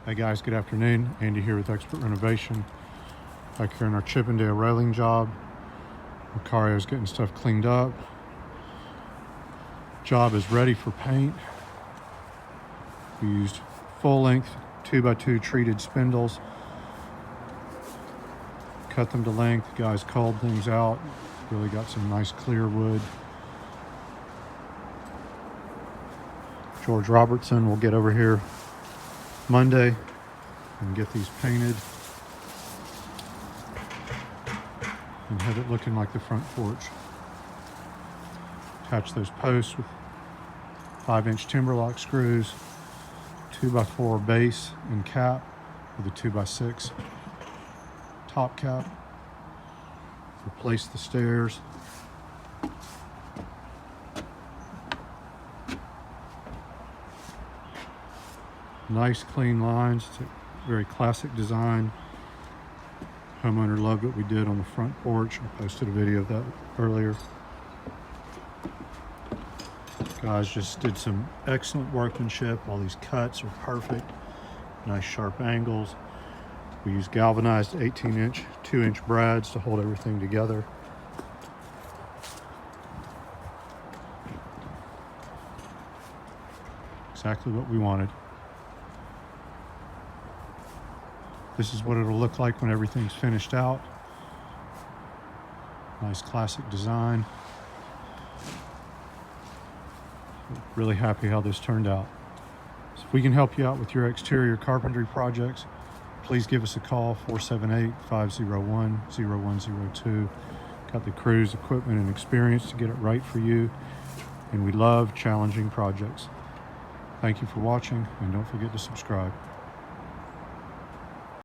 Hey guys, good afternoon. Andy here with Expert Renovation. Back here in our Chippendale railing job. Macario's getting stuff cleaned up. Job is ready for paint. We used full-length 2x2 treated spindles. Cut them to length. The guys culled things out. Really got some nice clear wood. George Robertson will get over here Monday and get these painted and have it looking like the front porch. Attach those posts with 5-inch timber lock screws, 2x4 base and cap with a 2x6 top cap. Replace the stairs. Nice clean lines. It's a very classic design. Homeowner loved what we did on the front porch. I posted a video of that earlier. Guys just did some excellent workmanship. All these cuts are perfect. Nice sharp angles. We use galvanized 18-inch, 2-inch brads to hold everything together. Exactly what we wanted. This is what it'll look like when everything's finished out. Nice classic design. Really happy how this turned out. So if we can help you out with your exterior carpentry projects, please give us a call, 478-501-0102. Got the crews, equipment, and experience to get it right for you. And we love challenging projects. Thank you for watching, and don't forget to subscribe.